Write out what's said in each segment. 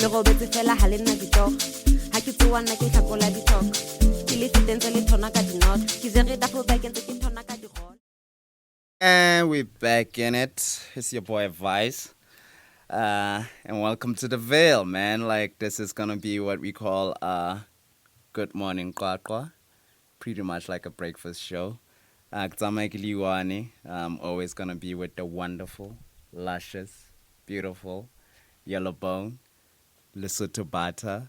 Le go betse fela ha le nna ke tog. Ha ke tsoa nna ke tlhakola di talk. Ke le fitentse le thona ka di not. Ke jere double back ntse ke thona ka di roll. And we're back in it. It's your boy Vice. And welcome to the Veil, man. Like, this is gonna be what we call Good Morning QwaQwa. Pretty much like a breakfast show. I'm always gonna be with the wonderful, luscious, beautiful, yellow bone, Lesotho Bata.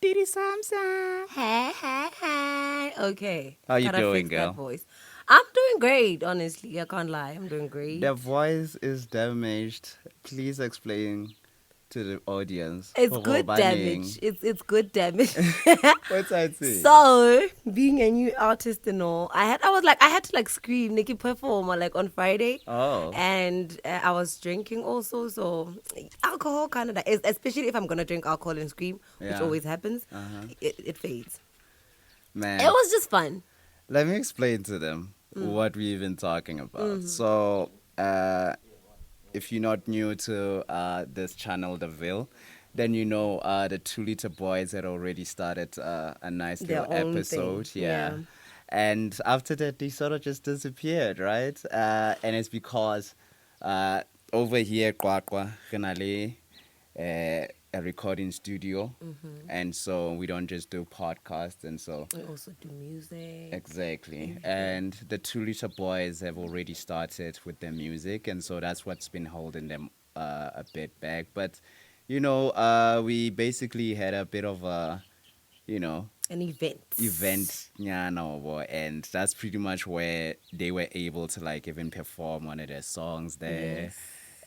Didi Samsa. Hey. Okay. How you Gotta doing, fix girl? that voice. I'm doing great, honestly. I can't lie. I'm doing great. The voice is damaged. Please explain to the audience. It's good damage. It's good damage. What's that say? So, being a new artist and all, I had to scream, Nikki perform on Friday. Oh. And I was drinking also, so alcohol kind of, especially if I'm gonna drink alcohol and scream, which Yeah. always happens, it fades. Man. It was just fun. Let me explain to them what we've been talking about. So, if you're not new to this channel, The Ville, then you know the 2 Liter Boys had already started a nice Their little own episode. thing, Yeah. yeah. And after that, they sort of just disappeared, right? And it's because over here at QwaQwa, a recording studio. And so we don't just do podcasts. And so We also do music. exactly. And the 2 Liter Boys have already started with their music, and so that's what's been holding them a bit back. But, we basically had a bit of a, An event. and that's pretty much where they were able to even perform one of their songs there. Yes.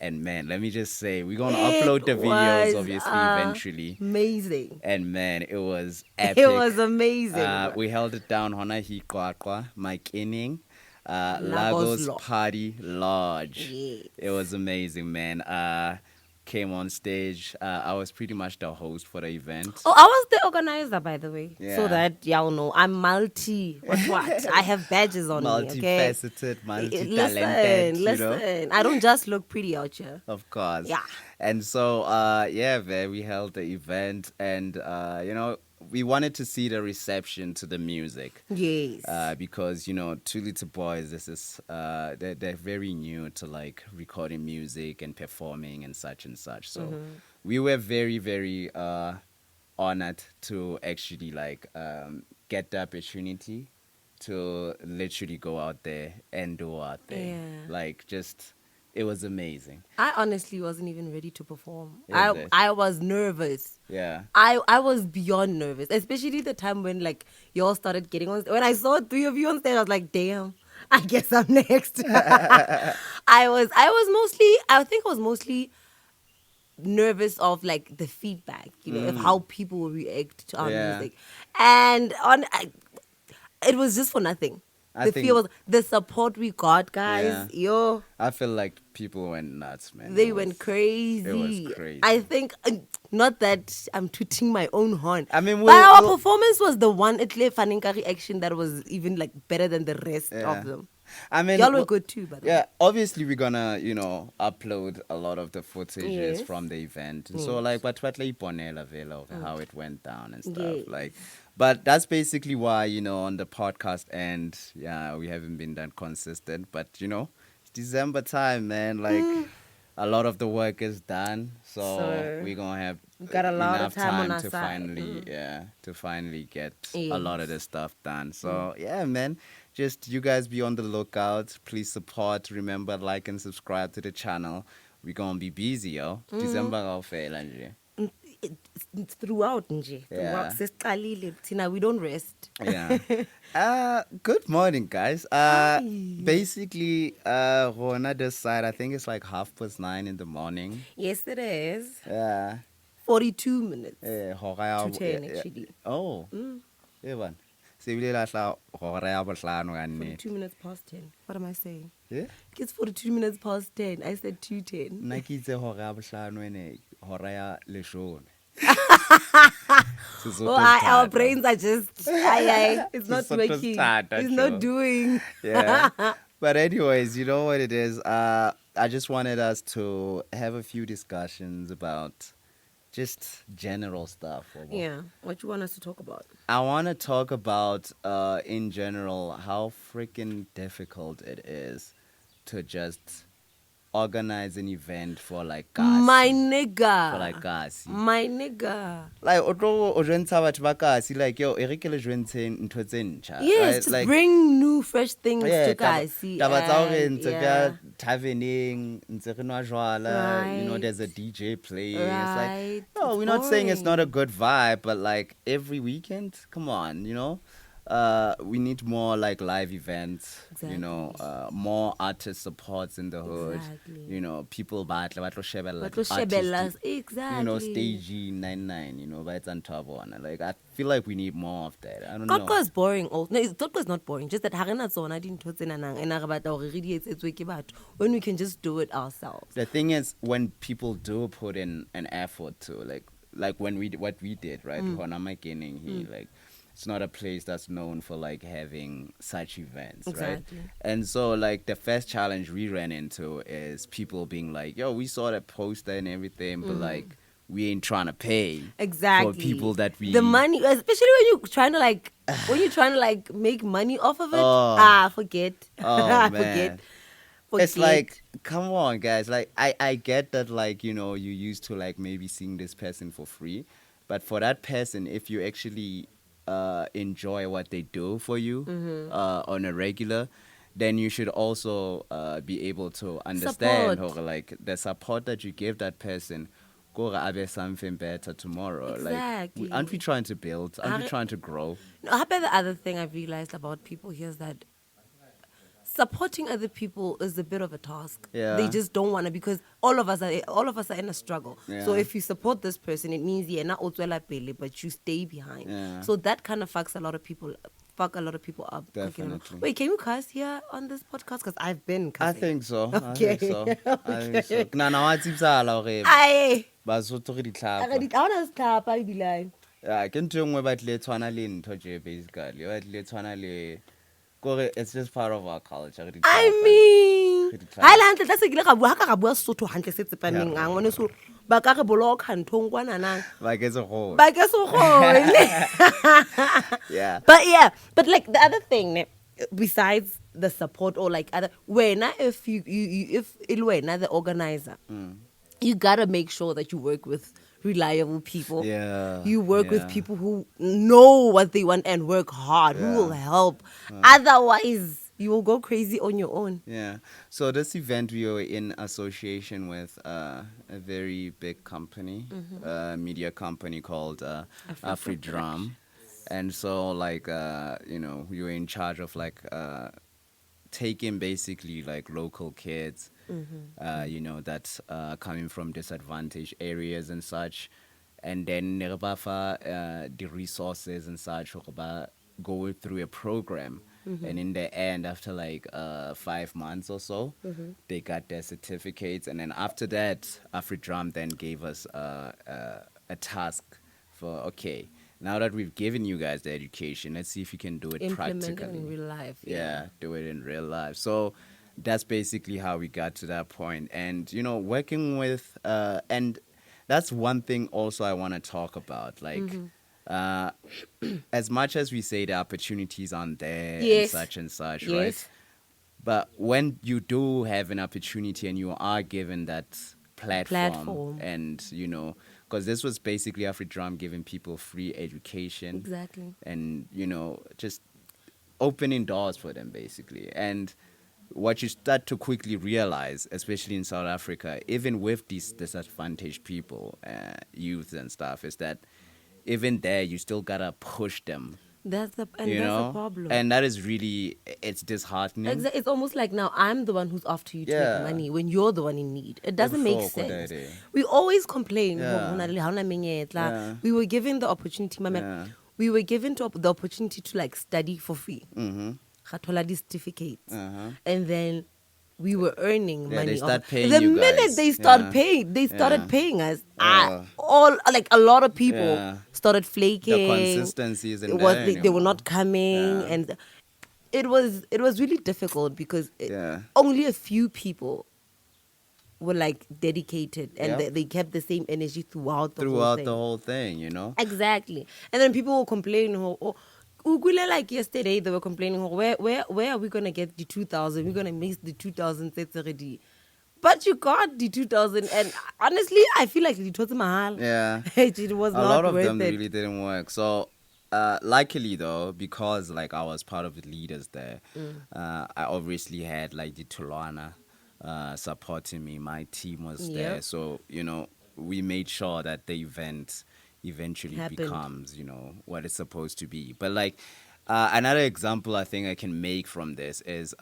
And man, let me just say, we're gonna upload the videos obviously eventually. Amazing. And man, it was epic. It was amazing. We held it down Hona QwaQwa, Mike Inning, Lagos Lagos Party Lodge. Yes. It was amazing, man. Came on stage. I was pretty much the host for the event. Oh, I was the organizer, by the way. Yeah. So that y'all know, I'm multi. What? I have badges on me. Okay. Multifaceted, multi-talented. Listen. I don't just look pretty out here. Of course. Yeah. And so, man, we held the event, and we wanted to see the reception to the music. Yes. Because 2 Liter Boys, this is they're very new to recording music and performing and such. So we were very, very honored to actually get the opportunity to literally go out there and do our thing. Yeah. It was amazing. I honestly wasn't even ready to perform. Is it? I was nervous. Yeah. I was beyond nervous, especially the time when y'all started getting on. When I saw 3 of you on stage, I was like, damn, I guess I'm next. I think I was mostly nervous of the feedback, of how people will react to our music, and it was just for nothing. The support we got, guys. Yo, I feel like people went nuts, man. they went crazy. It was crazy. I think, not that I'm tooting my own horn. I mean, but our performance was the one at Le Faninka reaction that was even better than the rest of them. I mean, y'all were good too, by the way. Yeah, obviously we're gonna, upload a lot of the footages Yes. from the event. So but how it went down and stuff. Yes. But that's basically why, on the podcast end, we haven't been that consistent. But it's December time, man. A lot of the work is done, so we're gonna have got a lot enough of time on our to side. finally get Yes. a lot of this stuff done. So yeah, man. Just you guys be on the lookout. Please support. Remember, like and subscribe to the channel. We're gonna be busy, yo. December awufela nje. It's throughout nje. Yeah. Sesiqalile thina, we don't rest. Yeah. Good morning, guys. Basically, on this side, I think it's 9:30 in the morning. Yes, it is. Yeah. 42 minutes To 10 actually. Oh. Yeah, man. Se bile lahla hora ya bohlano ka nnete. 42 minutes past 10. What am I saying? Yeah. It's 42 minutes past 10. I said 2:10. Nna ke itse hora ya bohlano ene hora ya leshome. Our brains are just, it's not Sesotho working. thata, It's sure. not doing. Yeah. But anyways, you know what it is? I just wanted us to have a few discussions about just general stuff. Yeah. What you want us to talk about? I want to talk about, in general, how freaking difficult it is to just organize an event for like My kasi. nigga. For like kasi. My nigga. Like o jwentsha batho ba kasi, like yo e re ke le jwentshe ntho tse ntjha, Yes, right? just Like bring new fresh things yeah, to kasi. taba tsa hore And, ntse ka taverning ntse re nwa jwala, you know, Right. there's a DJ playing. It's like, Right. no, It's we're not saying it's not a boring. good vibe, but like every weekend, come on, you know. We need more like live events, you know, Exactly. more artist supports in the hood, Exactly. you know, people batlo shebella But we artists, you know, exactly. stage 99, you know, but it's on top one. Like I feel like we need more of that. I don't know. QwaQwa is boring. Also, no, QwaQwa is not boring. Just that ha re na tsona dintho tsena nang ena re batla hore re di etsetswe ke batho when we can just do it ourselves. The thing is, when people do put in an effort to like when what we did, right? When I'm beginning here, like it's not a place that's known for like having such events, Exactly. right? And so like the first challenge we ran into is people being like, yo, we saw the poster and everything, but like we ain't trying to pay Exactly. for people that we the money, especially when you're trying to like make money off of it. Oh. Forget. Oh Forget. man. It's like, come on, guys. Like, I get that, like, you know, you used to, like, maybe seeing this person for free. But for that person, if you actually enjoy what they do for you on a regular, then you should also be able to understand, Support. or, like, the support that you give that person. Go have something better tomorrow. Exactly. Like, aren't we trying to build? Aren't we trying to grow? No, how about the other thing I've realized about people here is that supporting other people is a bit of a task. Yeah. They just don't want to, because all of us are in a struggle. So Yeah. if you support this person, it means you're not pele, but you stay behind. Yeah. So that kind of fuck a lot of people up. Definitely. Wait, can you cuss here on this podcast? Because I've been cussing. I think so. Okay. I think so. I think so. Nana wa tsibisala hore Aye. Basotho re di I tlhapa. want to stop. I be like, Yeah, ke ntho e nngwe ba tlile tshwana le ntho je basically. Ba tlile tshwana le kore it's just part of our culture. Re di I tlhapa. mean, Re di tlhapa. ha ile hantle tla se kile ga bua ka ga bua Sesotho hantle se tsepaneng Yeah. a ngone so ba ka re boloka nthong kwana nang Ba ke se go. ba ke so gone. Yeah. But like the other thing besides the support or like other when if you if ilwena the organizer, you gotta make sure that you work with reliable people. Yeah, You work with yeah. people who know what they want and work hard, who will help. Otherwise, you will go crazy on your own. Yeah. So this event we were in association with a very big company, media company called AfriDrum. And so like you know, we were in charge of like taking basically like local kids, you know, that's coming from disadvantaged areas and such, and then the resources and such, go through a program. And in the end, after like 5 months or so, they got their certificates. And then after that, AfriDrum then gave us a task for, okay, now that we've given you guys the education, let's see if you can do it Implement it practically. in real life. Yeah, do it in real life. So that's basically how we got to that point. And, you know, working with, and that's one thing also I want to talk about. Like, as much as we say the opportunities aren't there Yes. and such, Yes. right? But when you do have an opportunity and you are given that platform. And, you know, because this was basically AfriDrum giving people free education. Exactly. And, you know, just opening doors for them, basically. And what you start to quickly realize, especially in South Africa, even with these disadvantaged people, youth and stuff, is that even there, you still got to push them. That's the problem. And that is really, it's disheartening. It's almost like now I'm the one who's after you to make money when you're the one in need. It doesn't make sense. We always complain. Yeah. We were given the opportunity, we were given the opportunity to like study for free. These certificates. And then we were earning money. They start paying the you minute guys. they started paying us. All like a lot of people started flaking. The consistency is in there they were not coming, and it was really difficult because only a few people were like dedicated and Yep. they kept the same energy throughout the whole Throughout thing. the whole thing, you know. Exactly. And then people will complain, like yesterday they were complaining, where are we gonna get the 2000? We're gonna miss the 2000 sets already. But you got the 2000, and honestly, I feel like it was mahal. Yeah. It was A not lot of worth them it. really didn't work. So, luckily though, because like I was part of the leaders there, I obviously had like the Tulana supporting me. My team was there, Yep. so you know we made sure that the event eventually Happened. becomes what it's supposed to be. But like. Another example I think I can make from this is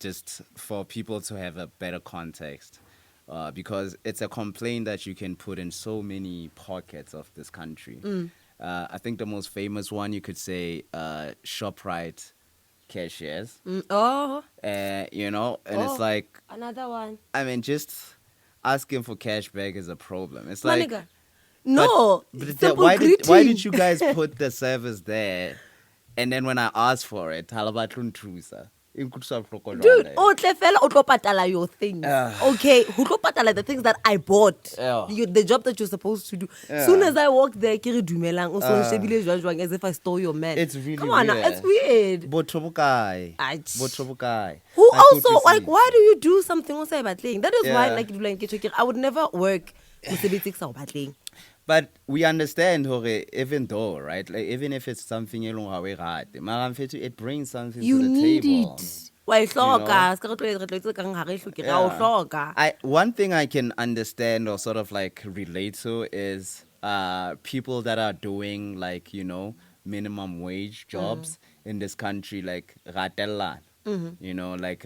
just for people to have a better context. Because it's a complaint that you can put in so many pockets of this country. I think the most famous one you could say ShopRite cashiers. Oh, And it's oh, like, another one. I mean, just asking for cash back is a problem. It's My like, nigga. No, but simple why greeting. did you guys put the service there? And then when I asked for it, halabatlun trusa. Dude, o tle fela o tlo patala your things. Okay, who tlo patala the things that I bought? Yeah. The job that you're supposed to do. Yeah. Soon as I walked there, ke re dumelang, o so nshebile jwang as if I stole your man. It's really Come on, weird. now, it's weird. Botobukai. Ach. Botobukai. Who also like? Why do you do something o sa e batleng? That is why Yeah. like I would never work mosebetsi ke sa o batleng. But we understand, Hore, even though, right? Like, even if it's something it brings something You to the need table. it. Wa e hloka, ska re tlo re etse kang ha re hloke, ra o hloka. One thing I can understand or sort of like relate to is people that are doing like, minimum wage jobs in this country, like Ratellan. Like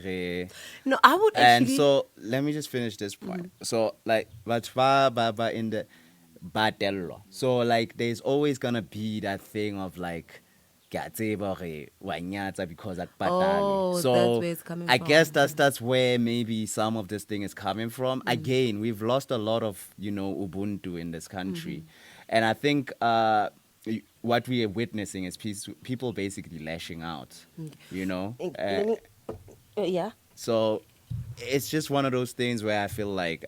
No, I would and actually. so let me just finish this point. So like baba in the batello. So like there's always gonna be that thing of like because Oh, so that's where it's coming I from. guess that's where maybe some of this thing is coming from. Again, we've lost a lot of Ubuntu in this country, and I think what we are witnessing is people basically lashing out. Yeah. So it's just one of those things where I feel like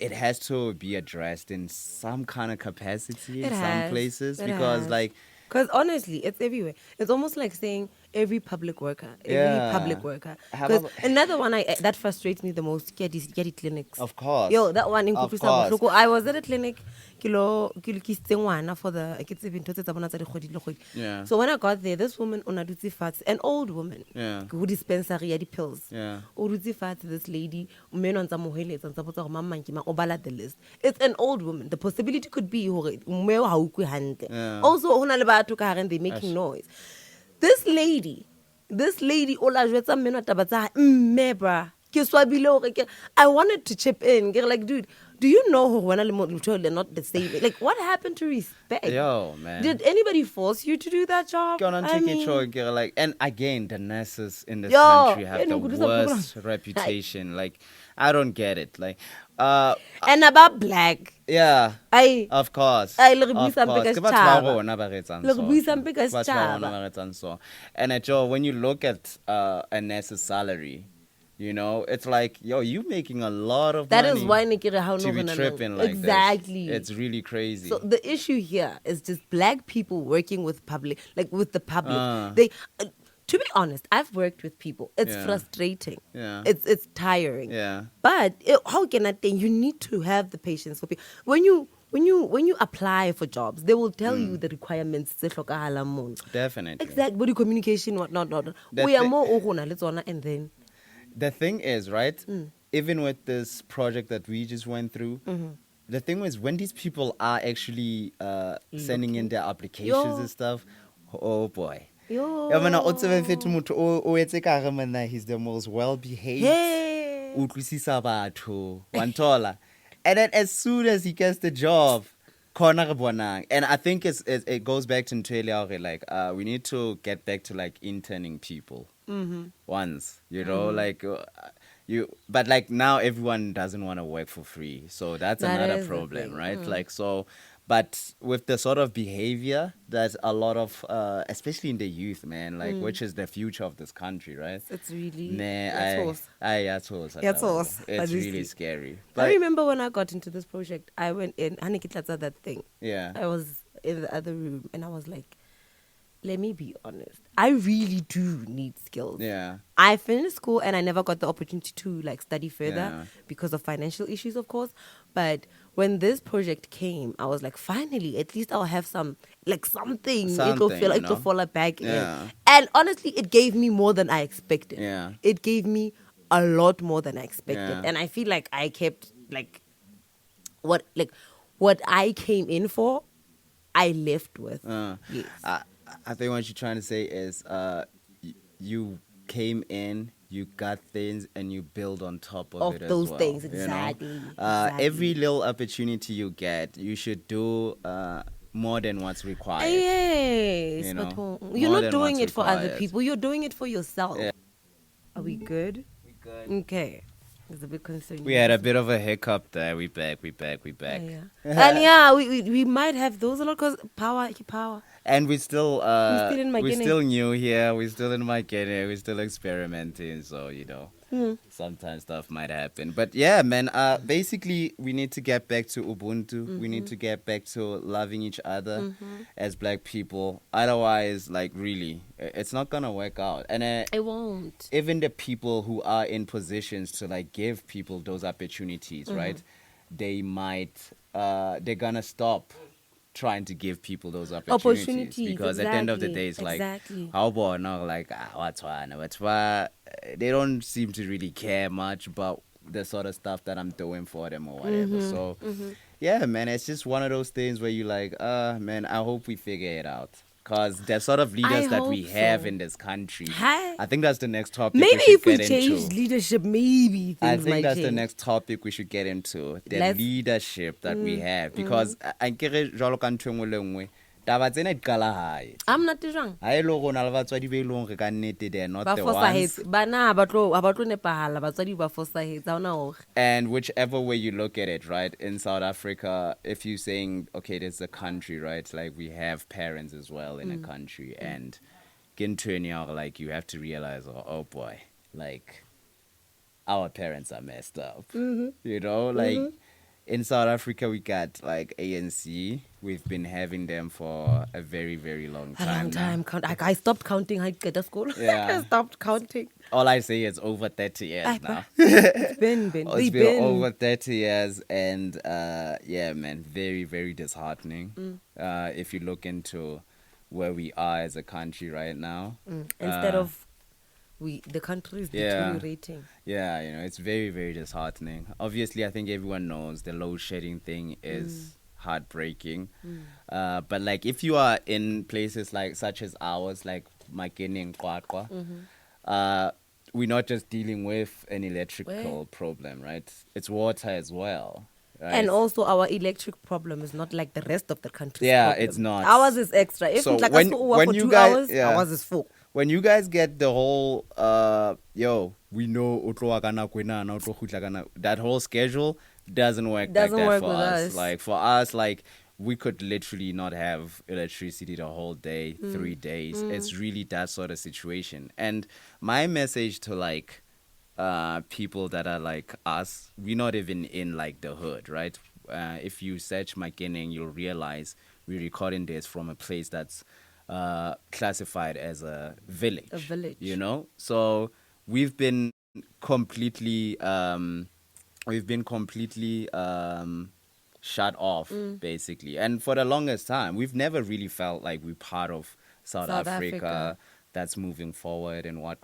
it has to be addressed in some kind of capacity in some places because like. Because honestly, it's everywhere. It's almost like saying every public worker. Because another one that frustrates me the most, get the clinics. Of course. Yo, that one in Of Kutusa. course. I was at a clinic, for the Yeah. So when I got there, this woman an old woman, Yeah. who dispensary the pills. Yeah. This lady, the list. It's an old woman. The possibility could be Yeah. also hona le batho ka hare and they're making noise. This lady ola jwetsa mmeno taba tsa mme bra ke swabile hore I wanted to chip in. Get like, dude, do you know who when they're not the same? Like, what happened to respect? Yo, man. Did anybody force you to do that job? Like, and again, the nurses in this country have the worst reputation. Like, I don't get it. Like, and about black. yeah, of course. And when you look at a nurse's salary, it's like, yo, you making a lot of that money. Is why to be tripping like exactly. This. It's really crazy. So the issue here is just black people working with with the public. They, to be honest, I've worked with people. It's frustrating. Yeah. It's tiring. Yeah. But how can I think? You need to have the patience for people. When you apply for jobs, they will tell you the requirements. Definitely. Exactly. Body communication, whatnot. We are more and then. The thing is, right, even with this project that we just went through, the thing is when these people are actually sending in their applications and stuff, oh boy. He's the most well-behaved. And then as soon as he gets the job, and I think it goes back to Ntwele, like we need to get back to like interning people once, like but like now everyone doesn't want to work for free, so that's another problem, right? Like so, But with the sort of behavior that a lot of, especially in the youth, man, like which is the future of this country, right? It's really Nah, that's horse. yeah, tools, That's horse. it's really Honestly. scary. I But remember when I got into this project, I went in, Hanikitlatsa, that thing. yeah, I was in the other room and I was like, let me be honest. I really do need skills. yeah, I finished school and I never got the opportunity to like study further Yeah. because of financial issues, of course. But when this project came, I was like, finally, at least I'll have some like something. It'll Something, feel you like it'll know? fall back Yeah. in. And honestly, it gave me more than I expected. Yeah. It gave me a lot more than I expected. Yeah. And I feel like I kept what I came in for, I left with. Yes. I think what you're trying to say is, you came in, you got things, and you build on top of it as Those well. things, you know? exactly. Every little opportunity you get, you should do more than what's required. Yes, You but know, you're more not than doing what's it for other required. people. You're doing it for yourself. Yeah. Are we good? We good. Okay. It's a bit concerning. We had a bit of a hiccup there. We back. Yeah. And yeah, we might have those a lot because power. And we still in my we're Guinea. still new here. We're still in my Guinea. We're still experimenting. So sometimes stuff might happen. But yeah, man. Basically, we need to get back to Ubuntu. We need to get back to loving each other as Black people. Otherwise, like really, it's not gonna work out. And It won't. even the people who are in positions to like give people those opportunities, right? They might they're gonna stop trying to give people those opportunities, because at the end of the day it's like how about now, like what's why they don't seem to really care much about the sort of stuff that I'm doing for them or whatever. So yeah, man, it's just one of those things where you like, man, I hope we figure it out. Because the sort of leaders that we have in this country, I think that's the next topic Maybe we should if we get change into. leadership, maybe things I think might that's change. the next topic we should get into. The Let's- leadership that we have. Because I nkere jwalo ka ntho e nngwe le nngwe, taba tsena di qala hae. I'm not wrong. Ha e le rona le batswadi be leng hore ka nnete they are not Ba the ones. fosahetse. Bana ha ba tlo nepahala, batswadi ba fosahetse. Ha hona hore. And whichever way you look at it, right, in South Africa, if you're saying, okay, there's a country, right, like we have parents as well in a country, and like you have to realize, oh boy, like our parents are messed up. You know, like in South Africa, we got like ANC. We've been having them for a very, very long time. A long time. I stopped counting. I get to school. Yeah. I stopped counting. All I say is over 30 years now. It's been. It's been over 30 years, and yeah, man, very, very disheartening. If you look into where we are as a country right now. Instead of the country is deteriorating. Yeah, it's very, very disheartening. Obviously, I think everyone knows the load shedding thing is heartbreaking. But like if you are in places like such as ours, like Makeni and QwaQwa, we're not just dealing with an electrical problem, right? It's water as well. Right? And also our electric problem is not like the rest of the country. Yeah, it's not. Ours is extra. If So like when for you 2 guys- hours, yeah. ours is 4. When you guys get the whole we know o tlo wa ka nako ena, o tlo khutla ka nako, that whole schedule doesn't work like that for us. Like for us, like we could literally not have electricity the whole day, 3 days. It's really that sort of situation. And my message to like people that are like us, we're not even in like the hood, right? If you search McKinnon, you'll realize we're recording this from a place that's classified as a village. You know? So we've been completely shut off, basically. And for the longest time, we've never really felt like we're part of South Africa that's moving forward and what.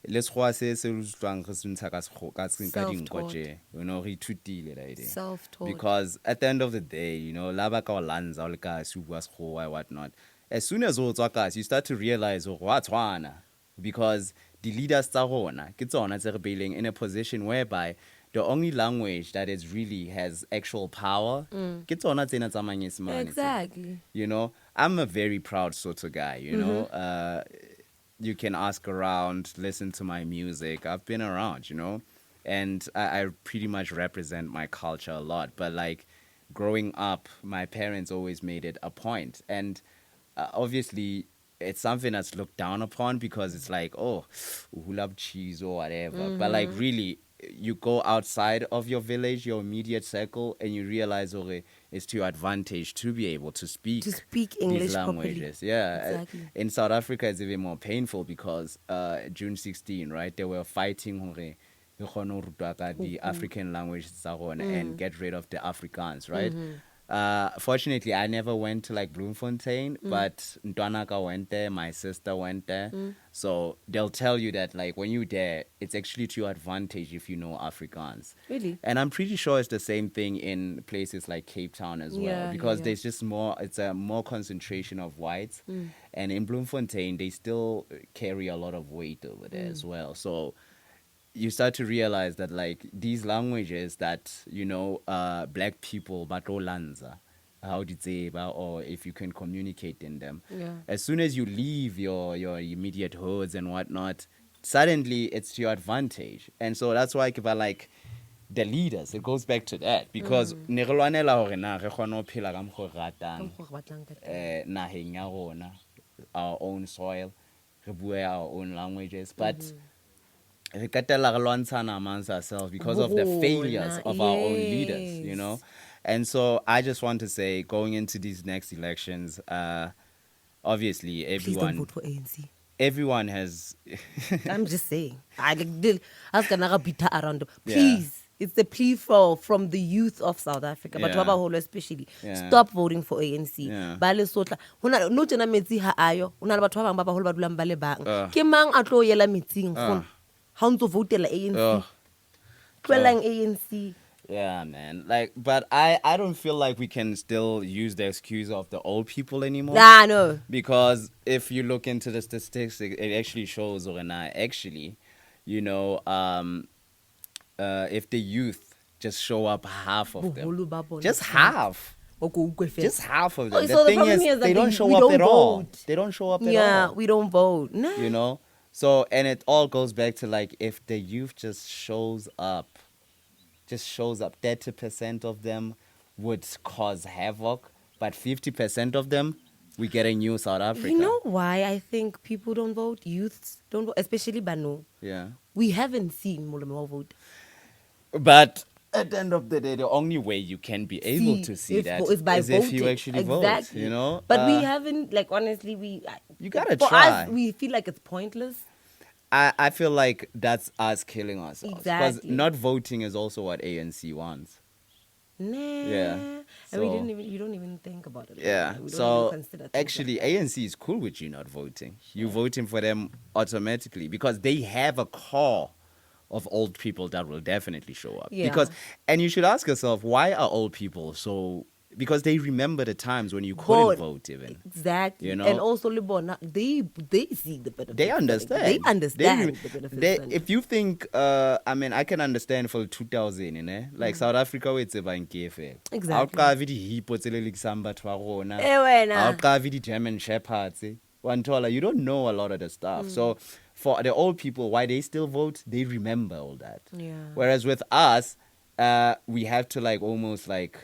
Let's say Self-taught. because at the end of the day, laba ka lanza o le ka se bua sekgowa, whatnot. As soon as you start to realize what's because the leaders tsa rona ke tsona tse re beileng in a position whereby the only language that is really has actual power ke tsona tsena tsa manyesemane. Exactly. I'm a very proud Soto guy, you can ask around, listen to my music. I've been around, and I pretty much represent my culture a lot. But like growing up, my parents always made it a point, and obviously it's something that's looked down upon because it's like, oh, who love cheese or whatever. But like really, you go outside of your village, your immediate circle, and you realize, okay, it's to your advantage to be able to To speak speak these English languages. properly. Yeah. Exactly. In South Africa, it's even more painful because June 16, right, they were fighting hore re kgone ho rutwa ka the African languages tsa rona and get rid of the Afrikaans, right? Fortunately, I never went to like Bloemfontein, but Ntwanaka went there, my sister went there. So they'll tell you that like when you're there, it's actually to your advantage if you know Afrikaans. Really? And I'm pretty sure it's the same thing in places like Cape Town as well, Yeah, because yeah. there's just more, it's a more concentration of whites. And in Bloemfontein, they still carry a lot of weight over there as well. So you start to realize that like these languages that black people batolanza how did say or if you can communicate in them, Yeah. as soon as you leave your immediate hoods and whatnot, suddenly it's to your advantage. And so that's why like the leaders, it goes back to that, because ne re lwanela hore na re kgone ho phela ka mokgwa o re ratang Ka mokgwa o re batlang ka teng. naheng ya rona, our own soil, re bue our own languages, but re qetella re lwantshana amongst ourselves because of the failures of our own leaders, Yes. And so I just want to say, going into these next elections, obviously Please don't vote for ANC. everyone has I'm just saying. I was gonna beat her around. Yeah. Please. It's the plea from the youth of South Africa, but Yeah. Baba Holo especially. Yeah. Stop voting for ANC. Yeah. Ba le sotla. No tjena metsi ha ayo. Hona le batho ba bang ba baholo ba dulang ba le bang. Ke mang a tlo yela metsing gona? Ha o ntso votela ANC. Tloelang ANC. Yeah, man. Like, but I don't feel like we can still use the excuse of the old people anymore. Nah, no. Because if you look into the statistics, it actually shows, actually, if the youth just show up half of them, Boholo ba bona just fela. half. Okay, utlwe fela. Just half of them. Oh, The so the thing problem is, here is that they don't we show don't up at all. vote. They don't show up at Yeah, all. we don't vote. Nah. So, and it all goes back to like, if the youth just shows up, 30% of them would cause havoc, but 50% of them, we get a new South Africa. You know why I think people don't vote? Youths don't vote, especially Bano. Yeah. We haven't seen Molemo vote. But at the end of the day, the only way you can be able to see that is by is voting. if you actually Exactly. vote, But we haven't, like, honestly, You gotta for try. us, we feel like it's pointless. I feel like that's us killing ourselves. Because Exactly. not voting is also what ANC wants. Nah. Yeah. And you don't even think about it. Yeah. We don't So even consider things actually, like ANC is cool with you not voting. You voting for them automatically because they have a core of old people that will definitely show up. Yeah. And you should ask yourself, why are old people so? Because they remember the times when you couldn't vote even. Exactly. You know? And also, Libona, they see the benefits. They understand. They understand the benefits. If you think, I can understand for 2000, like South Africa, it's about Exactly. Exactly. The hippo tse le lekisang batho ba rona. wena. Awuqavi the German shepherds. Wantola, you don't know a lot of the stuff. So for the old people, why they still vote, they remember all that. Yeah. Whereas with us, we have to like almost like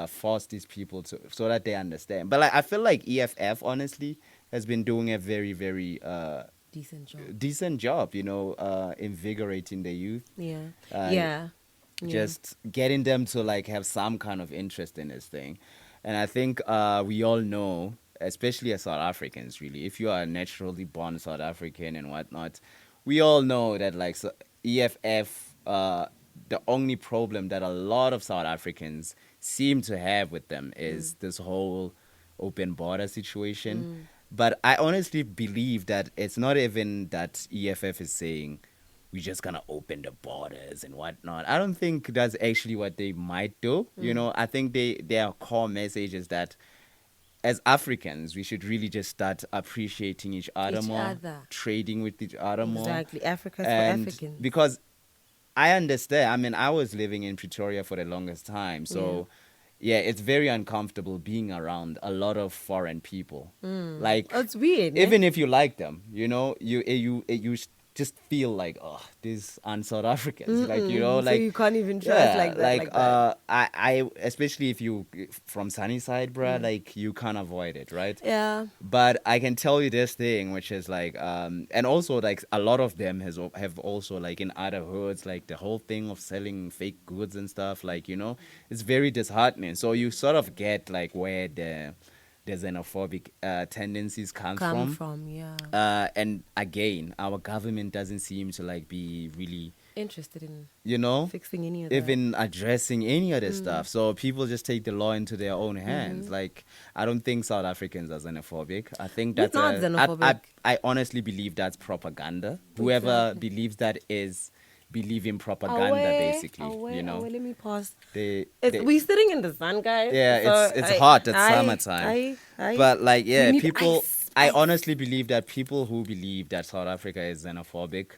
force these people so that they understand. But like I feel like EFF honestly has been doing a very, very decent job, invigorating the youth. Yeah. Just getting them to like have some kind of interest in this thing. And I think we all know, especially as South Africans, really, if you are a naturally born South African and whatnot, we all know that like EFF, the only problem that a lot of South Africans seem to have with them is this whole open border situation. But I honestly believe that it's not even that EFF is saying we're just gonna open the borders and whatnot. I don't think that's actually what they might do. I think their core message is that as Africans, we should really just start appreciating each other more, trading with each other more. Exactly, Africa's for Africans. Because I understand. I was living in Pretoria for the longest time, so yeah, it's very uncomfortable being around a lot of foreign people. Like, it's weird. Even if you like them, you just feel like, oh, these aren't South Africans. Like, you know, So like, you can't even trust yeah, like that, like that. I especially if you from sunny side, bruh, like you can't avoid it, right? Yeah. But I can tell you this thing, which is like, and also like a lot of them have also like in other hoods, like the whole thing of selling fake goods and stuff, like, you know, it's very disheartening. So you sort of get like where the xenophobic tendencies comes Come from. from, yeah. And again, our government doesn't seem to like be really, Interested in you know, fixing any of that. even addressing any of this stuff. So people just take the law into their own hands. Like, I don't think South Africans are xenophobic. I think We're that's not xenophobic. I honestly believe that's propaganda. Whoever Exactly. believes that is believing propaganda, basically. You know, Let me pause. they We're sitting in the sun, guys. yeah, So it's hot. It's summertime. I, But like, we yeah, need people. ice. I Ice. honestly believe that people who believe that South Africa is xenophobic,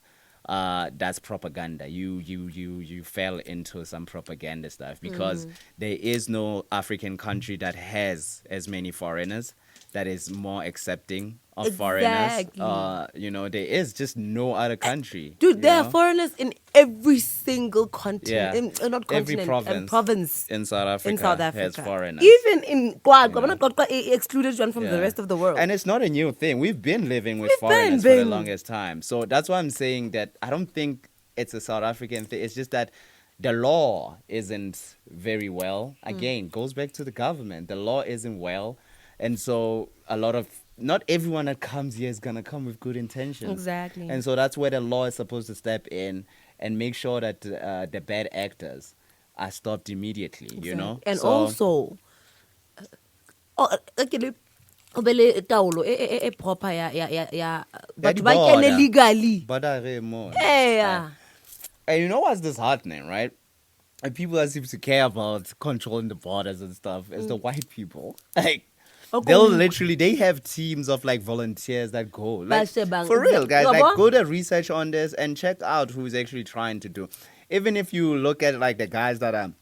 that's propaganda. You fell into some propaganda stuff because there is no African country that has as many foreigners, that is more accepting of foreigners. Exactly. You know, there is just no other country. Dude, You there are know. foreigners in every single continent, Yeah. not Every continent, province in South in South Africa has Africa. foreigners. Even in QwaQwa, You but know. not QwaQwa excluded one from the Yeah. rest of the world. And it's not a new thing. We've been living with We've foreigners for the been. longest time. So that's why I'm saying that I don't think it's a South African thing. It's just that the law isn't very well. Again, goes back to the government. The law isn't well. And so a lot of not everyone that comes here is gonna come with good intentions. Exactly. And so that's where the law is supposed to step in and make sure that the bad actors are stopped immediately. You know. And So also, actually, o be le taolo e proper ya batho ba kene border. legally. Border more. Yeah. And you know what's disheartening, right? And people that seem to care about controlling the borders and stuff is the white people. Like, they'll literally, they have teams of like volunteers that go. Like, for real, guys, like go to research on this and check out who's actually trying to do. Even if you look at like the guys that are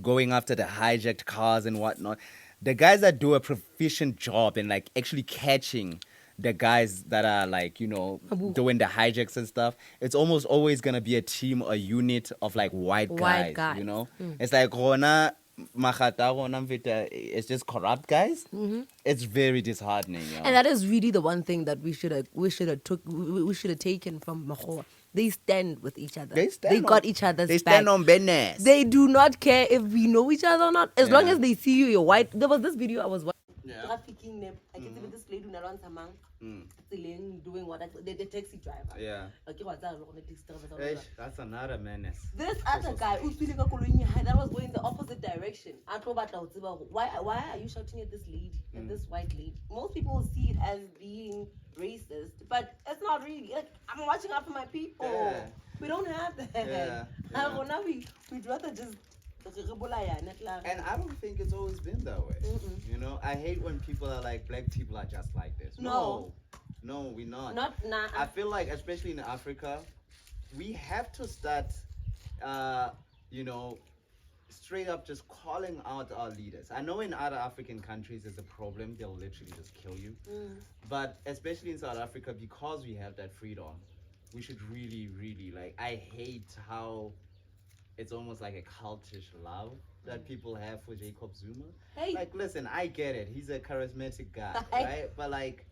going after the hijacked cars and whatnot, the guys that do a proficient job in like actually catching the guys that are like, you know, doing the hijacks and stuff, it's almost always gonna be a team, a unit of like white guys. You know. It's like Rona Mahata, Rona Mvita, it's just corrupt guys. It's very disheartening, yo. And that is really the one thing that we should have taken from Makgowa. They stand with each other. They got each other's They back. stand on business. They do not care if we know each other or not. As long as they see you, you're white. There was this video I was watching. Trafficking them. I can see this lady who around Samang. Doing what the taxi driver. Yeah. Okay, That's another menace. this other guy who's feeling that was going the opposite direction. Why are you shouting at this lady, at this white lady? Most people see it as being racist, but it's not really. Like, I'm watching out for my people. Yeah. We don't have that. Yeah. We'd rather just. And I don't think it's always been that way. You know, I hate when people are like, black people are just like this. No, we're not. I feel like, especially in Africa, we have to start, you know, straight up just calling out our leaders. I know in other African countries there's a problem, they'll literally just kill you. But especially in South Africa, because we have that freedom, we should really, really, like, I hate how it's almost like a cultish love that people have for Jacob Zuma. Hey. Like, listen, I get it. He's a charismatic guy, right? But like,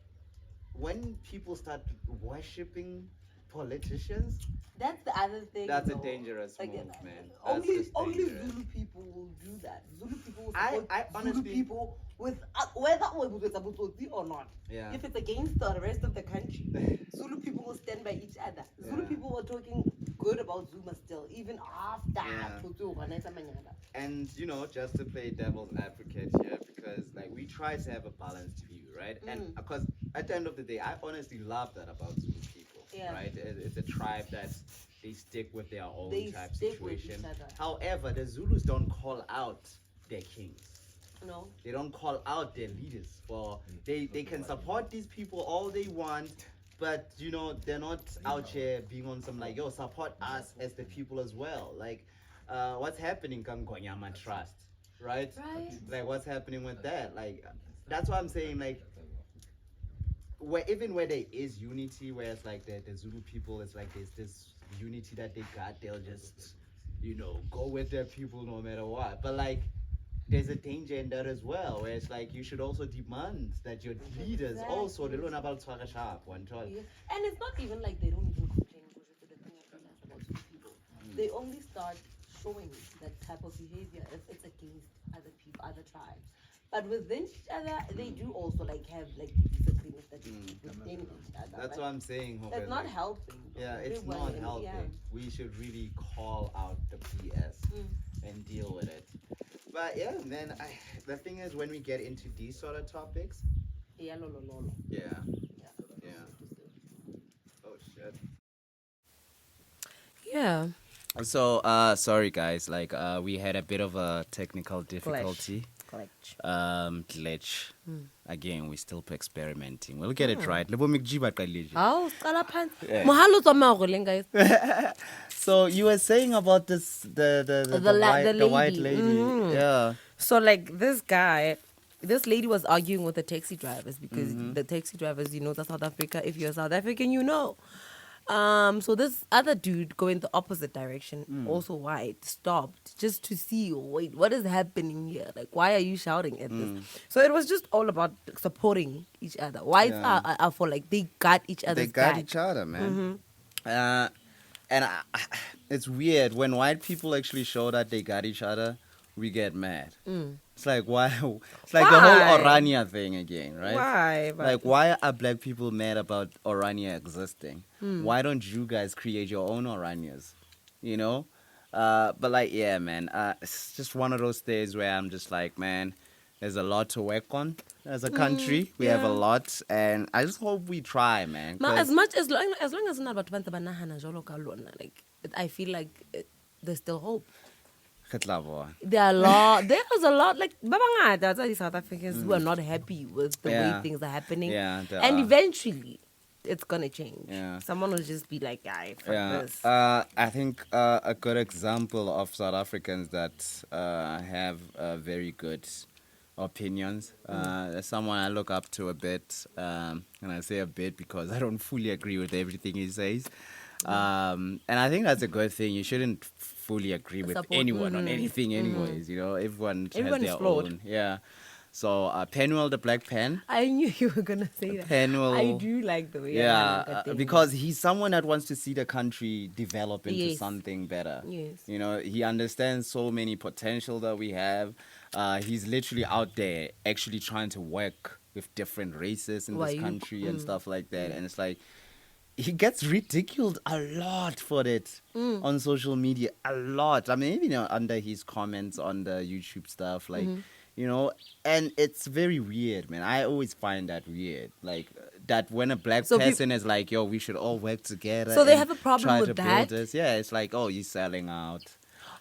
when people start worshipping politicians, that's the other thing. That's a dangerous move, man. Only Zulu people will do that. Zulu people will support I honestly, Zulu people with whether or not. Yeah. If it's against the rest of the country, Zulu people will stand by each other. Zulu people were talking good about Zuma still, even after. And you know, just to play devil's advocate here, because like we try to have a balanced view, right? And because at the end of the day, I honestly love that about Zulu people, right? It's a tribe that they stick with their own type situation. However, the Zulus don't call out their kings. No. They don't call out their leaders. For they can support these people all they want, but you know, they're not out here being on some like, yo, support us as the people as well. Like, what's happening Kangonyama Trust, right? Like, what's happening with that? Like, that's what I'm saying. Like, where there is unity, where it's like the Zulu people, it's like there's this unity that they got. They'll just, go with their people no matter what. But like, there's a danger in that as well, where it's like you should also demand that your leaders also they learn about Tswaka sharp one time. Yeah. And it's not even like they don't even complain because it's the thing I realized about Zulu people. They only start showing that type of behavior if it's against other people, other tribes. But within each other, they do also like have like disagreements that within each other. That's what I'm saying. It's not helping. Yeah, it's not helping. Yeah. We should really call out the BS and deal with it. But yeah, man, the thing is when we get into these sort of topics. Yeah, lolo. Yeah. Yeah. Oh shit. Yeah. So, sorry guys, like we had a bit of a technical difficulty. Glitch. Again, we're still experimenting. We'll get it right. Oh, guys. So you were saying about this the white lady. Yeah. So like this lady was arguing with the taxi drivers because the taxi drivers, to South Africa. If you're South African, So this other dude going the opposite direction, also white, stopped just to see, wait, what is happening here? Like, why are you shouting at this? So it was just all about supporting each other. Whites are for like, they got each other. They got each other, man. And it's weird when white people actually show that they got each other, we get mad. It's like, why? It's like the whole Orania thing again, right? Why? Like, why are black people mad about Orania existing? Why don't you guys create your own Oranias? But like, yeah, man, it's just one of those days where I'm just like, man, there's a lot to work on as a country. We have a lot, and I just hope we try, man. As long as it's not about like, I feel like there's still hope. There's a lot, like South Africans who are not happy with the way things are happening. And eventually it's gonna change. Someone will just be like, this. I think a good example of South Africans that have very good opinions. There's someone I look up to a bit, and I say a bit because I don't fully agree with everything he says. And I think that's a good thing. You shouldn't fully agree with anyone on anything anyways. Everyone has their own. Yeah. So Penuel the Black Pen. I knew you were gonna say that. Penuel. I do like the way. Yeah, because he's someone that wants to see the country develop into something better. Yes. He understands so many potential that we have. He's literally out there actually trying to work with different races in this country and stuff like that. And it's like, he gets ridiculed a lot for it on social media. A lot. I mean, even under his comments on the YouTube stuff, like, and it's very weird, man. I always find that weird. Like, that when a black person is like, yo, we should all work together. So they have a problem with that? Yeah, it's like, oh, he's selling out.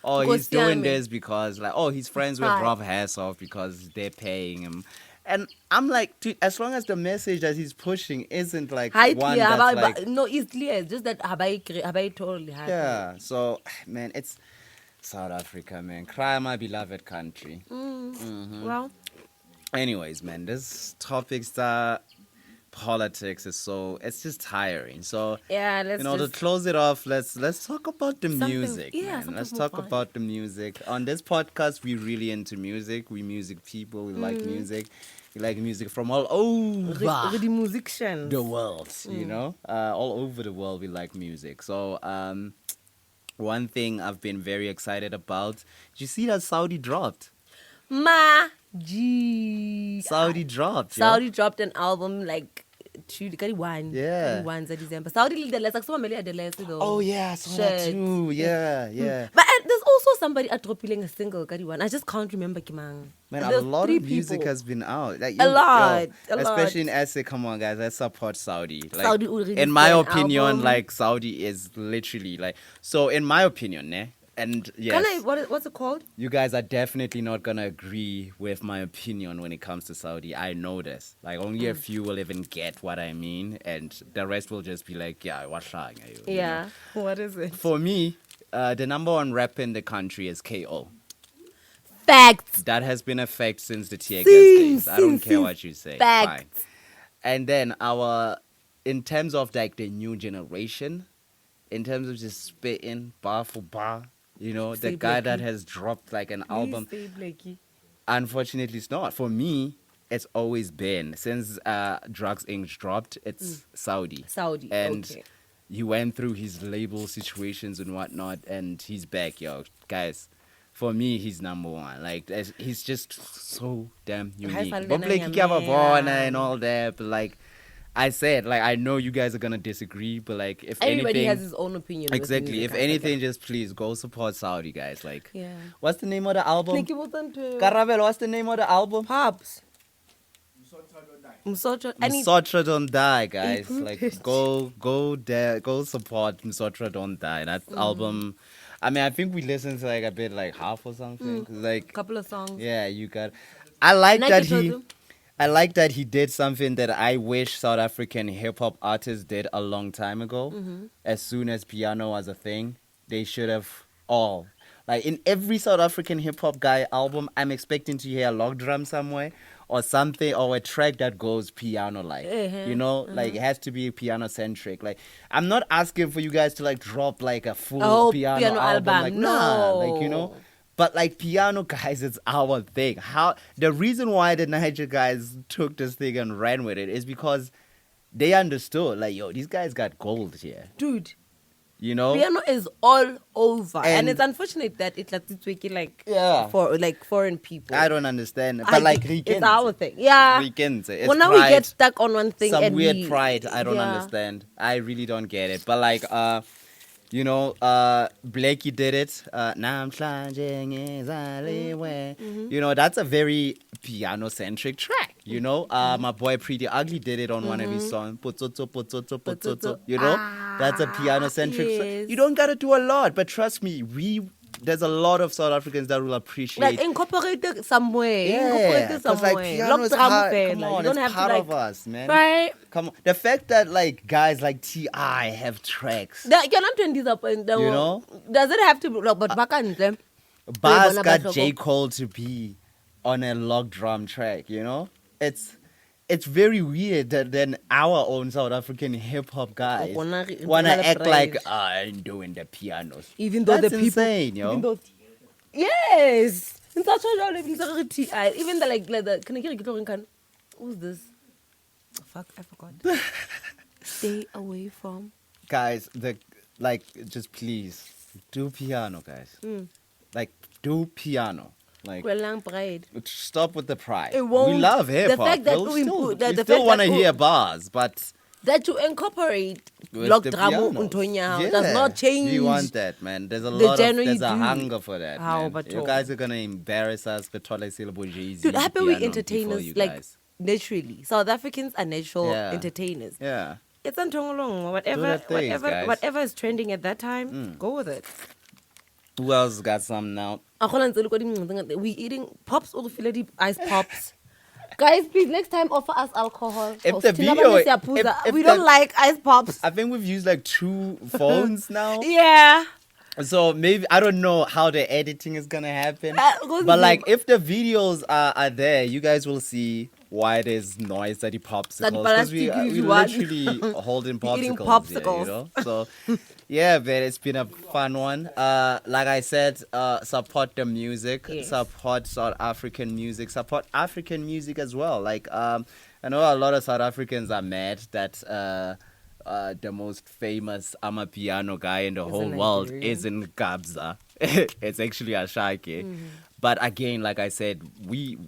Oh, he's doing this because, like, oh, he's friends with Rob Hassoff because they're paying him. And I'm like, dude, as long as the message that he's pushing isn't like one that's like... No, it's clear. It's just that have I totally happy. Yeah, so, man, it's South Africa, man. Cry, my beloved country. Well... Anyways, man, this topics that... politics is it's just tiring. So yeah, to close it off, let's talk about the music. Man. Let's talk about the music. On this podcast, we're really into music. We music people. We like music. We like music from all over the musicians. The world. All over the world we like music. So one thing I've been very excited about. Did you see that Saudi dropped? Saudi dropped. Saudi dropped an album like 21 December. Saudi the last oh yeah, I saw that too. Yeah. But there's also somebody dropping a single I just can't remember Kimang. Man, a lot of music has been out. Like, a lot. Especially in SA. Come on, guys, let's support Saudi. Like, Saudi in my opinion, like Saudi is literally like. So in my opinion, and yes, what's it called? You guys are definitely not gonna agree with my opinion when it comes to Saudi. I know this. Like, only a few will even get what I mean, and the rest will just be like, yeah, what's wrong? Yeah, what is it? For me, the number one rapper in the country is KO. Facts. That has been a fact since the tear gas days. I don't care what you say. Facts. Fine. And then in terms of like the new generation, in terms of just spitting bar for bar, the Say guy that Blackie. has dropped like an Please album, say Blackie. unfortunately it's not. For me, it's always been, since Drugs Inc. dropped, it's Saudi. Saudi, And okay. he went through his label situations and whatnot, and he's back, yo. Guys, for me, he's number one. Like, he's just so damn unique. Haesale But na Blake nyamela. and all that, but like, I said, like, I know you guys are gonna disagree, but like, if Everybody anything, has his own opinion. with exactly. music, If I forget. anything, just please go support Saudi, guys. Like, Yeah. what's the name of the album? Thank you for that too. Karabel, what's the name of the album? Pops. Msotra. I need. Msotra Don't Die, guys. proved Like, it. go there, go support Msotra Don't Die. That album, I mean, I think we listened to like a bit, like half or something. Like, Couple of songs. yeah, you got. I like Nike that Toto. I like that he did something that I wish South African hip hop artists did a long time ago. As soon as piano was a thing, they should have all. Like, in every South African hip hop guy album, I'm expecting to hear a log drum somewhere or something, or a track that goes piano like. Like, it has to be piano centric. Like, I'm not asking for you guys to like drop like a full Oh, piano, piano album. album. Like, nah, like, No. but like piano guys, it's our thing. The reason why the Niger guys took this thing and ran with it is because they understood, like, yo, these guys got gold here. Dude, You know? piano is all over. And And- it's unfortunate that it's like Yeah. for like foreign people. I don't understand. I But like think it's our thing. Yeah. It's Well, now pride, we get stuck on one thing some and weird we, pride. I don't yeah. understand. I really don't get it. But like Blakey did it. Namhlanje ngizaliwe. That's a very piano centric track. My boy Pretty Ugly did it on one of his songs. Potsotso, potsotso, potsotso. That's a piano centric song. yes. You don't gotta do a lot, but trust me, there's a lot of South Africans that will appreciate. Like incorporate it somewhere. Yeah, Incorporate it 'cause, somewhere. like, piano is Lock drum part, fela. come on, You don't it's have part to of us, man. Right? Come on, the fact that like guys like T.I. have tracks, You're not doing this up and down. You know? Does it have to be like, but back on them? Bas Bona got batlhoko. J. Cole to be on a log drum track. It's very weird that then our own South African hip hop guys Wanna wanna act like pride. I'm doing the pianos. Even though That's the people, insane, yo. even though, yes, in such a TI, even the can I get a who's this? Fuck, I forgot. Stay away from. Guys, just please do piano, guys. Mm. Like, do piano. Like, Kwelang pride. stop with the pride. It won't- We love hip hop. the fact that We'll we still, put- the we fact still want to that- hear bars, but That you incorporate with lock the drum pianos. untonya does not change. We want that, man. There's a the lot genre of there's you a do. hunger for that. How Man. about You all? guys are gonna embarrass us for Tola Syllable Jay-Z. Dude, happy we piano entertainers before you like guys. naturally. South Africans are natural Yeah. entertainers. Yeah. It's Antongolong. Do Whatever, that thing, guys. whatever is trending at that time, go with it. Who else got some now? We eating pops or the ice pops. Guys, please next time offer us alcohol. If the Thina video- bane siyaphuza. if We the- don't like ice pops. I think we've used like 2 phones now. Yeah. So maybe I don't know how the editing is gonna happen, Go but like Zoom. if the videos are there, you guys will see why there's noise at the popsicles because we plastic we is what? literally holding popsicles. Eating Here, popsicles. So yeah, man, it's been a fun one. Like I said, support the music, Yes. support South African music, support African music as well. Like I know a lot of South Africans are mad that the most famous Amapiano guy in the whole world Nigerian. isn't Gabza. It's actually Ashake. But again, like I said, we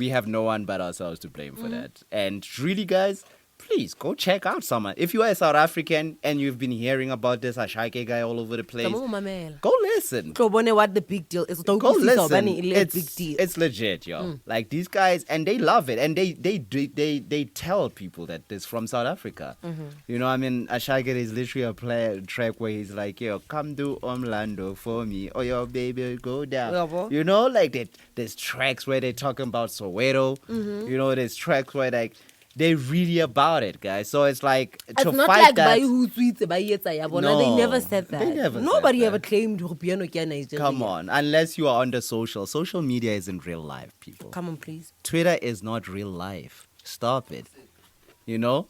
have no one but ourselves to blame for that. And really, guys, please go check out someone. If you are a South African and you've been hearing about this Ashake guy all over the place, go listen. Go wonder what the big deal is. Go listen. It's big deal. It's legit, yo. Like these guys, and they love it, and they tell people that this from South Africa. You know, I mean, Ashake is literally a track where he's like, yo, come do Orlando for me, or yo, baby, go down. Yabo. You know, like there's tracks where they're talking about Soweto. You know, there's tracks where like they're really about it, guys. So it's like It's to not fight like that. by who tweets by yetsa. No, They never said that. they never said Nobody that. ever claimed piano is just Come on, unless you are on the social media isn't real life, people. Come on, please. Twitter is not real life. Stop it. you know.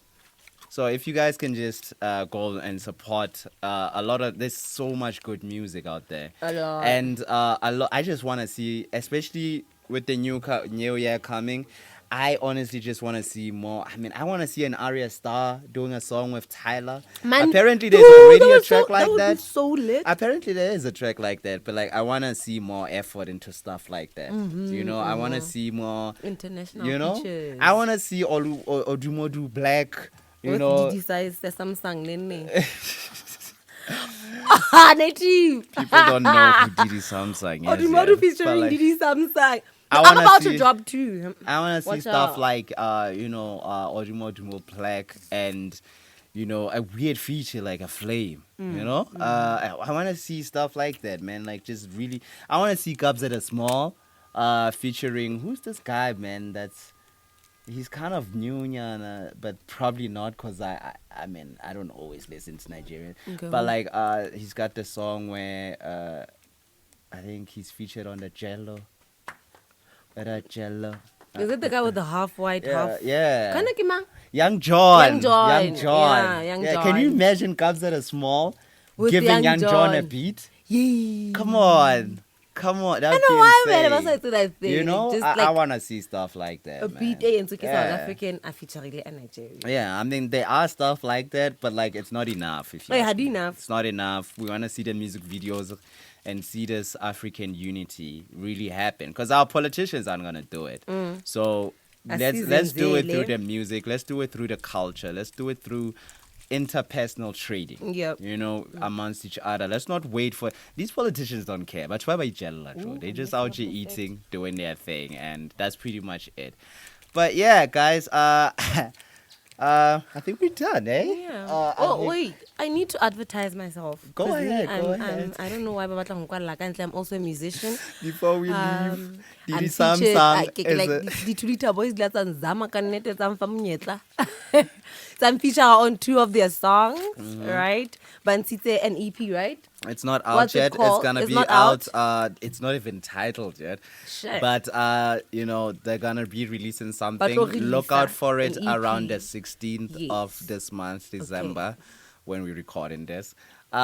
So if you guys can just go and support a lot of, there's so much good music out there, A lot. and I just want to see, especially with the new year coming. I honestly just want to see more. I mean, I want to see an Arya Star doing a song with Tyler. Man, Apparently, there's dude, already a track like that. Would that. be so lit. Apparently, there is a track like that, but like, I want to see more effort into stuff like that. You know, I want to see more international. You know, features. I want to see Odumodu Black. You with know, Didi size the Samsung nene. Native. People don't know who Didi Samsung is. Odumodu featuring like, Didi Samsung. I I'm wanna about see- to drop too. I want to see Watch stuff out. like, Odumodu Black and, a weird feature like a flame, you know? I want to see stuff like that, man. Like, just really, I want to see Cubs that are small, featuring, who's this guy, man? He's kind of new, but probably not, because I mean, I don't always listen to Nigerian. Okay. But like, he's got the song where, I think he's featured on the Jello. Jello. Is it the guy with the half white, half? Yeah. Kind of Kima? Young John. Young John. Young John. Yeah, Young Can you John. imagine Cubs that are small With giving Young John a John. beat? Yeah. Come on. That I would know be why man insane. I was to that thing. You know, just I like want to see stuff like that. a man. beat A and South Yeah. African, I feature really a Nigerian. Yeah, I mean, there are stuff like that, but like, it's not enough. If you Like, ask had me. enough. It's not enough. We want to see the music videos and see this African unity really happen, because our politicians aren't gonna do it. So let's do it through the music. Let's do it through the culture. Let's do it through interpersonal trading. Yep. Amongst each other. Let's not wait for these politicians. Don't care. But why they just out here eating, doing their thing, and that's pretty much it. But yeah, guys. I think we're done, eh? Yeah. Wait. I need to advertise myself. Go 'Cause ahead, I'm, go I'm- ahead. I don't know why, but I'm also a musician. Before we leave, I'm Didi featured, Samsung is like a- the Tulita boys glad and Zama Kanete Zamfamnyetla. So I'm featured on 2 of their songs, right? Bansite and EP, right? It's not out What's it yet. called? It's gonna It's be not out. out? It's not even titled yet. Shit. But they're gonna be releasing something. we'll Look release out for it an EP. around the 16th Yes. of this month, December, when we're recording this. Didi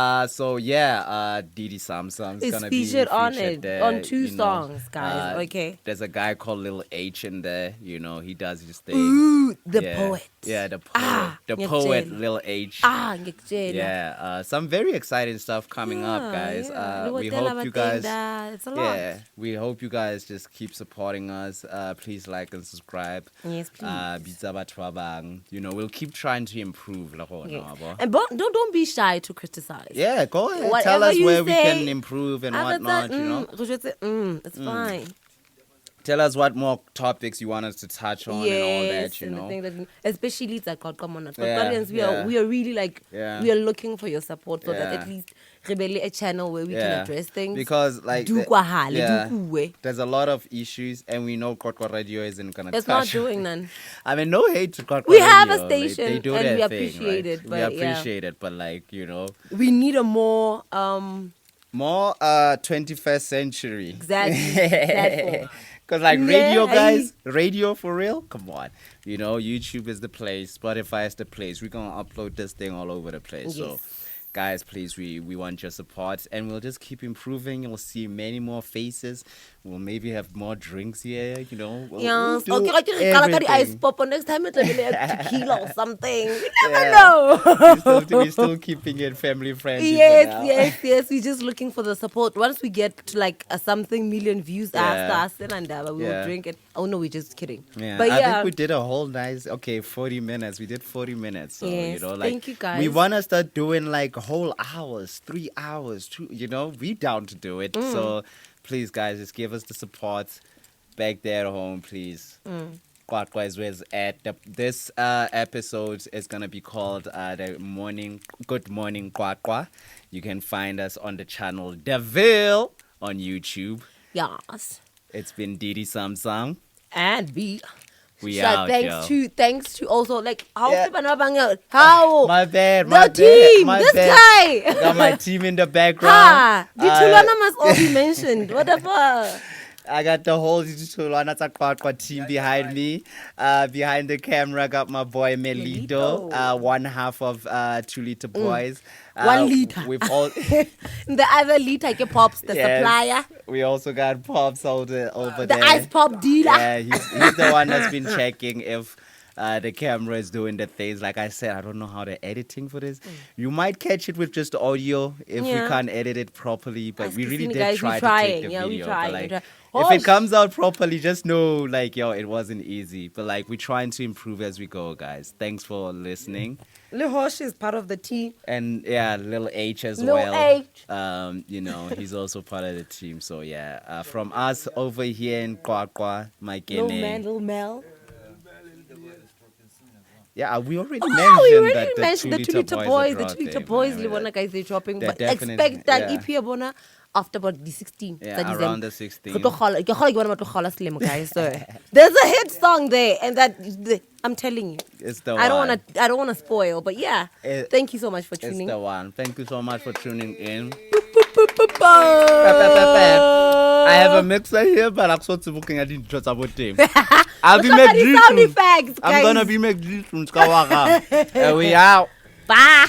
Samsung is It's gonna be featured on featured it, there, on 2 songs, guys. Okay. There's a guy called Lil H in there. He does his thing. Ooh, the Yeah. poet. Yeah, the poet. Ah, the ngiyakutshela. poet Lil H. Ngikutshela. Yeah, some very exciting stuff coming up, guys. Yeah. We Liwatela hope you guys. Batenda. It's a lot. Yeah, we hope you guys just keep supporting us. Please like and subscribe. Yes, please. Bitsa batho ba bang. We'll keep trying to improve. Okay. Yeah, And don't be shy to criticize. go ahead. Tell Whatever us you where we say, can improve and After whatnot. that, it's fine. Tell us what more topics you want us to touch on and all that. And the thing that, especially it's like come on. Yeah, We are really like Yeah. we are looking for your support so that Yeah. at least rebelli a channel where we can address things. Because like Do kwahale, do kuwe. there's a lot of issues, and we know QwaQwa Radio isn't gonna. It's touch not doing none. I mean, no hate to QwaQwa We have a Radio. station they do and their we thing, appreciate right? it, We but yeah. appreciate it, but like We need a more more 21st century. exactly platform. Because like Yeah, radio, guys, radio for real. Come on, YouTube is the place, Spotify is the place. We're gonna upload this thing all over the place. So, Yes. guys, please, we want your support, and we'll just keep improving. You'll see many more faces. We'll maybe have more drinks here. We'll Yes. do Okay, like ice everything. pop. Next time it's like tequila or something. You never Yeah. know. We're still keeping it family friendly. for Yes, now. yes. We're just looking for the support. Once we get to like a something million views, Yeah. we will Yeah. drink it. Oh no, we're just kidding. Yeah, But I yeah, think we did a whole 40 minutes. We did 40 minutes. So, Yes, thank you, guys. We want to start doing like whole hours, 3 hours, we down to do it. So please, guys, just give us the support back there at home, please. QwaQwa is where it's at. This episode is going to be called Good Morning QwaQwa. You can find us on the channel Deville on YouTube. yes, It's been Didi Samsung. and we. We So out, thanks to also like how Yeah. how My bad, the my team, bad, my this bad. guy. Got my team in the background. Ha! The Tulana must all be mentioned. What the fuck? I got the whole QwaQwa team behind me. Behind the camera, I got my boy Melito, one half of 2 Liter Boys. 1 liter. We've all The other liter, ke Pops, the supplier. We also got Pops over there. The ice pop dealer. Yeah, he's the one that's been checking if the camera is doing the things. Like I said, I don't know how they're editing for this. You might catch it with just audio if we can't edit it properly, but we really did try to take the video. But like, if it comes out properly, just know, like, yo, it wasn't easy. But like, we're trying to improve as we go, guys. Thanks for listening. Lil Hosh is part of the team. And yeah, Lil H as Lil well. H. You know, he's also part of the team. So yeah, from us over here in QwaQwa, Mike Lil Man, Lil Mel. Yeah, we already mentioned the 2 Liter Boys. The 2 Liter Boys, Libona guys, they're dropping. But expect that EP Abona after about the 16th. Yeah, around the 16th. Guys. So there's a hit song there, and I'm telling you, it's the I one. I don't wanna spoil, but yeah. Thank you so much for tuning. It's the one. Thank you so much for tuning in. I have a mixer here, but I'm sort of looking at it just about him. I'll be making sound effects. I'm gonna be making. We out. Bye.